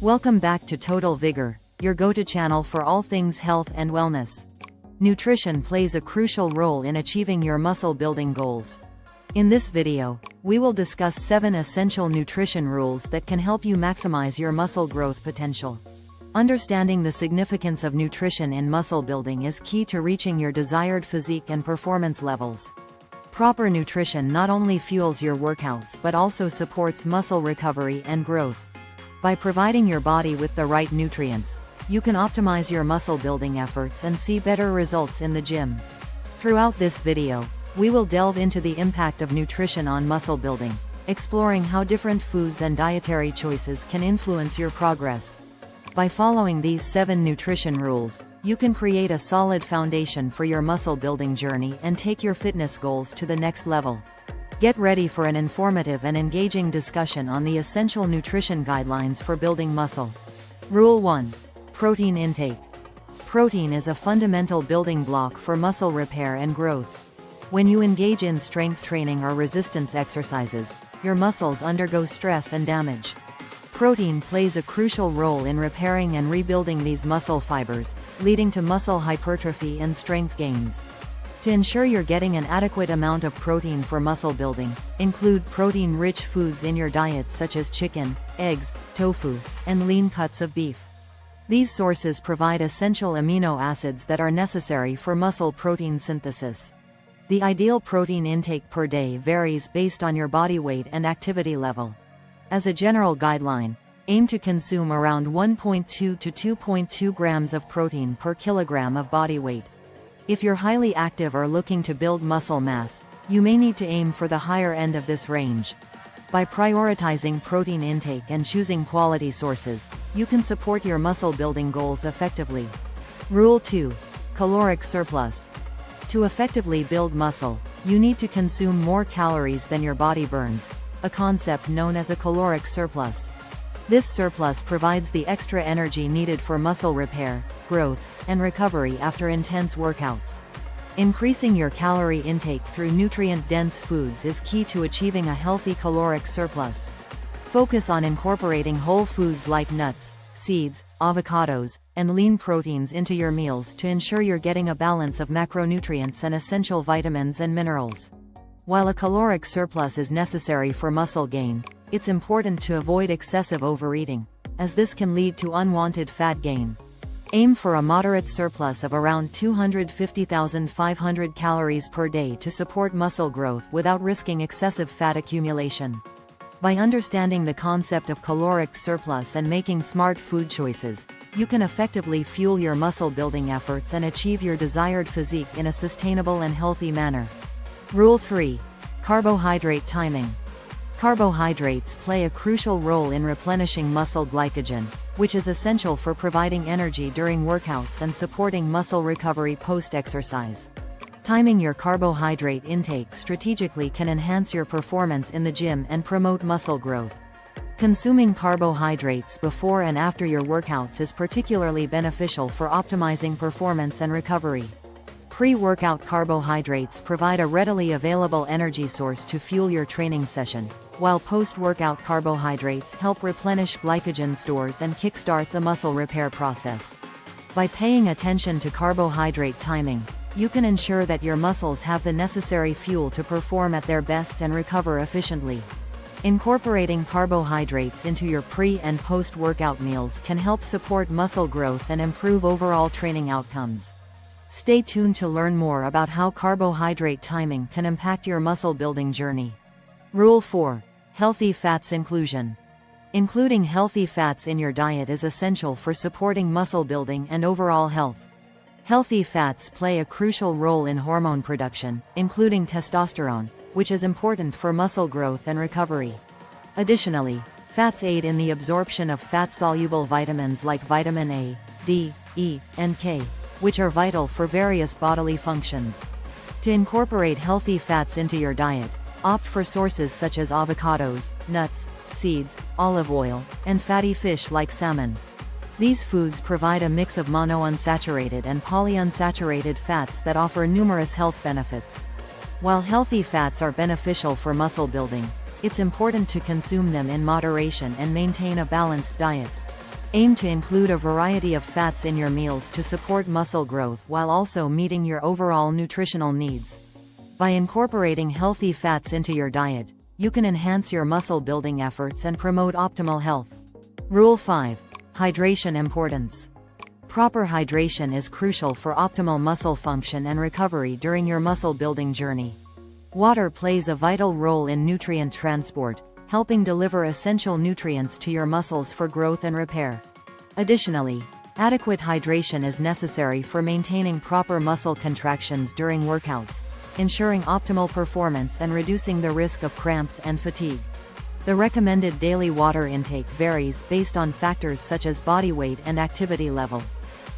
Welcome back to Total Vigor, your go-to channel for all things health and wellness. Nutrition plays a crucial role in achieving your muscle building goals. In this video, we will discuss 7 essential nutrition rules that can help you maximize your muscle growth potential. Understanding the significance of nutrition in muscle building is key to reaching your desired physique and performance levels. Proper nutrition not only fuels your workouts but also supports muscle recovery and growth. By providing your body with the right nutrients, you can optimize your muscle building efforts and see better results in the gym. Throughout this video, we will delve into the impact of nutrition on muscle building, exploring how different foods and dietary choices can influence your progress. By following these 7 nutrition rules, you can create a solid foundation for your muscle building journey and take your fitness goals to the next level. Get ready for an informative and engaging discussion on the essential nutrition guidelines for building muscle. Rule 1. Protein intake. Protein is a fundamental building block for muscle repair and growth. When you engage in strength training or resistance exercises, your muscles undergo stress and damage. Protein plays a crucial role in repairing and rebuilding these muscle fibers, leading to muscle hypertrophy and strength gains. To ensure you're getting an adequate amount of protein for muscle building, include protein-rich foods in your diet such as chicken, eggs, tofu, and lean cuts of beef. These sources provide essential amino acids that are necessary for muscle protein synthesis. The ideal protein intake per day varies based on your body weight and activity level. As a general guideline, aim to consume around 1.2 to 2.2 grams of protein per kilogram of body weight. If you're highly active or looking to build muscle mass, you may need to aim for the higher end of this range. By prioritizing protein intake and choosing quality sources, you can support your muscle building goals effectively. Rule 2. Caloric surplus. To effectively build muscle, you need to consume more calories than your body burns, a concept known as a caloric surplus. This surplus provides the extra energy needed for muscle repair, growth, and recovery after intense workouts. Increasing your calorie intake through nutrient-dense foods is key to achieving a healthy caloric surplus. Focus on incorporating whole foods like nuts, seeds, avocados, and lean proteins into your meals to ensure you're getting a balance of macronutrients and essential vitamins and minerals. While a caloric surplus is necessary for muscle gain, it's important to avoid excessive overeating, as this can lead to unwanted fat gain. Aim for a moderate surplus of around 250,500 calories per day to support muscle growth without risking excessive fat accumulation. By understanding the concept of caloric surplus and making smart food choices, you can effectively fuel your muscle building efforts and achieve your desired physique in a sustainable and healthy manner. Rule 3. Carbohydrate timing. Carbohydrates play a crucial role in replenishing muscle glycogen, which is essential for providing energy during workouts and supporting muscle recovery post-exercise. Timing your carbohydrate intake strategically can enhance your performance in the gym and promote muscle growth. Consuming carbohydrates before and after your workouts is particularly beneficial for optimizing performance and recovery. Pre-workout carbohydrates provide a readily available energy source to fuel your training session, while post-workout carbohydrates help replenish glycogen stores and kickstart the muscle repair process. By paying attention to carbohydrate timing, you can ensure that your muscles have the necessary fuel to perform at their best and recover efficiently. Incorporating carbohydrates into your pre- and post-workout meals can help support muscle growth and improve overall training outcomes. Stay tuned to learn more about how carbohydrate timing can impact your muscle building journey. Rule 4. Healthy fats inclusion. Including healthy fats in your diet is essential for supporting muscle building and overall health. Healthy fats play a crucial role in hormone production, including testosterone, which is important for muscle growth and recovery. Additionally, fats aid in the absorption of fat-soluble vitamins like vitamin A, D, E, and K, which are vital for various bodily functions. To incorporate healthy fats into your diet, opt for sources such as avocados, nuts, seeds, olive oil, and fatty fish like salmon. These foods provide a mix of monounsaturated and polyunsaturated fats that offer numerous health benefits. While healthy fats are beneficial for muscle building, it's important to consume them in moderation and maintain a balanced diet. Aim to include a variety of fats in your meals to support muscle growth while also meeting your overall nutritional needs. By incorporating healthy fats into your diet, you can enhance your muscle building efforts and promote optimal health. Rule 5. Hydration importance. Proper hydration is crucial for optimal muscle function and recovery during your muscle building journey. Water plays a vital role in nutrient transport, helping deliver essential nutrients to your muscles for growth and repair. Additionally, adequate hydration is necessary for maintaining proper muscle contractions during workouts, ensuring optimal performance and reducing the risk of cramps and fatigue. The recommended daily water intake varies based on factors such as body weight and activity level.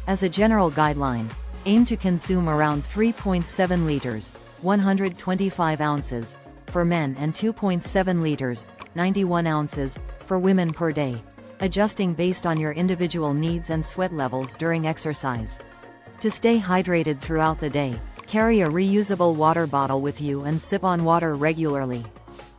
As a general guideline, aim to consume around 3.7 liters, 125 ounces, for men and 2.7 liters, 91 ounces, for women per day, adjusting based on your individual needs and sweat levels during exercise. To stay hydrated throughout the day, carry a reusable water bottle with you and sip on water regularly.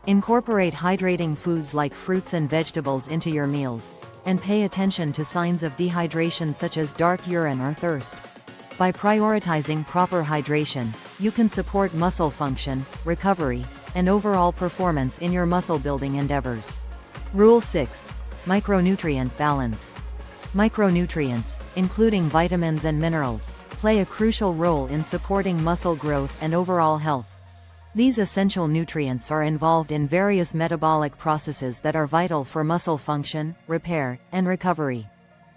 Incorporate hydrating foods like fruits and vegetables into your meals, and pay attention to signs of dehydration such as dark urine or thirst. By prioritizing proper hydration, you can support muscle function, recovery, and overall performance in your muscle building endeavors. Rule 6. Micronutrient balance. Micronutrients, including vitamins and minerals, play a crucial role in supporting muscle growth and overall health. These essential nutrients are involved in various metabolic processes that are vital for muscle function, repair, and recovery.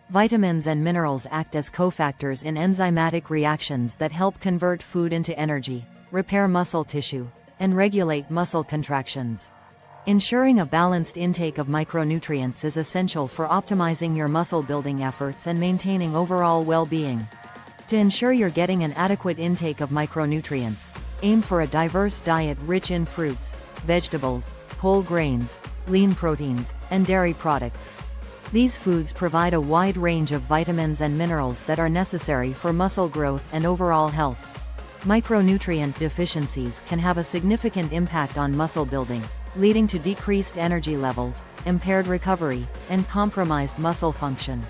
Vitamins and minerals act as cofactors in enzymatic reactions that help convert food into energy, repair muscle tissue, and regulate muscle contractions. Ensuring a balanced intake of micronutrients is essential for optimizing your muscle building efforts and maintaining overall well-being. To ensure you're getting an adequate intake of micronutrients, aim for a diverse diet rich in fruits, vegetables, whole grains, lean proteins, and dairy products. These foods provide a wide range of vitamins and minerals that are necessary for muscle growth and overall health. Micronutrient deficiencies can have a significant impact on muscle building, leading to decreased energy levels, impaired recovery, and compromised muscle function.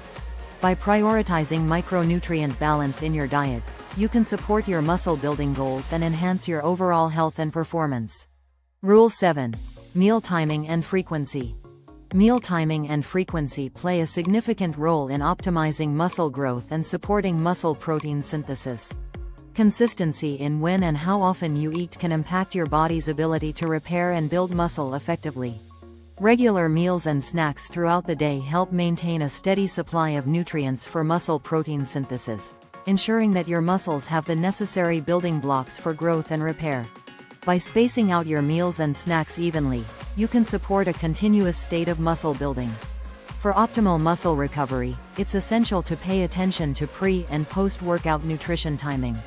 By prioritizing micronutrient balance in your diet, you can support your muscle building goals and enhance your overall health and performance. Rule 7. Meal timing and frequency. Meal timing and frequency play a significant role in optimizing muscle growth and supporting muscle protein synthesis. Consistency in when and how often you eat can impact your body's ability to repair and build muscle effectively. Regular meals and snacks throughout the day help maintain a steady supply of nutrients for muscle protein synthesis, ensuring that your muscles have the necessary building blocks for growth and repair. By spacing out your meals and snacks evenly, you can support a continuous state of muscle building. For optimal muscle recovery, it's essential to pay attention to pre- and post-workout nutrition timing.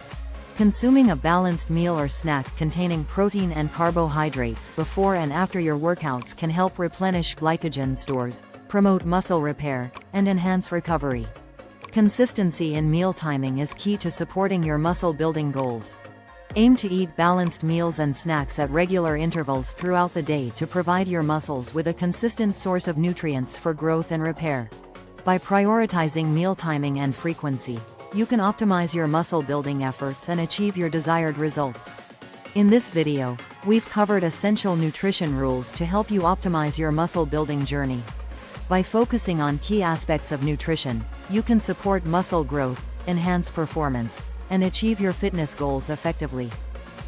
Consuming a balanced meal or snack containing protein and carbohydrates before and after your workouts can help replenish glycogen stores, promote muscle repair, and enhance recovery. Consistency in meal timing is key to supporting your muscle building goals. Aim to eat balanced meals and snacks at regular intervals throughout the day to provide your muscles with a consistent source of nutrients for growth and repair. By prioritizing meal timing and frequency, you can optimize your muscle building efforts and achieve your desired results. In this video, we've covered essential nutrition rules to help you optimize your muscle building journey. By focusing on key aspects of nutrition, you can support muscle growth, enhance performance, and achieve your fitness goals effectively.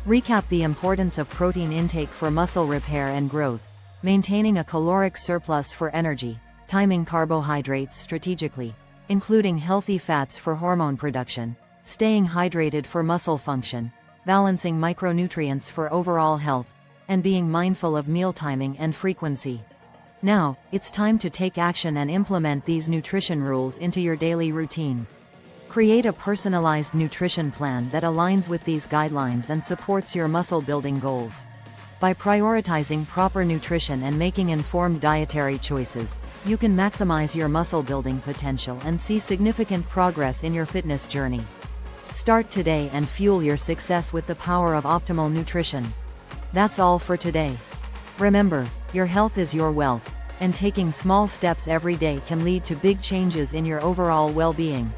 Recap the importance of protein intake for muscle repair and growth, maintaining a caloric surplus for energy, timing carbohydrates strategically, including healthy fats for hormone production, staying hydrated for muscle function, balancing micronutrients for overall health, and being mindful of meal timing and frequency. Now, it's time to take action and implement these nutrition rules into your daily routine. Create a personalized nutrition plan that aligns with these guidelines and supports your muscle building goals. By prioritizing proper nutrition and making informed dietary choices, you can maximize your muscle building potential and see significant progress in your fitness journey. Start today and fuel your success with the power of optimal nutrition. That's all for today. Remember, your health is your wealth, and taking small steps every day can lead to big changes in your overall well-being.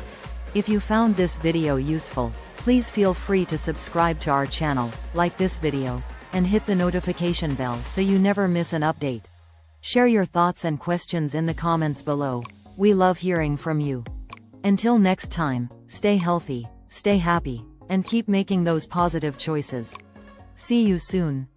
If you found this video useful, please feel free to subscribe to our channel, like this video, and hit the notification bell so you never miss an update. Share your thoughts and questions in the comments below. We love hearing from you. Until next time, stay healthy, stay happy, and keep making those positive choices. See you soon.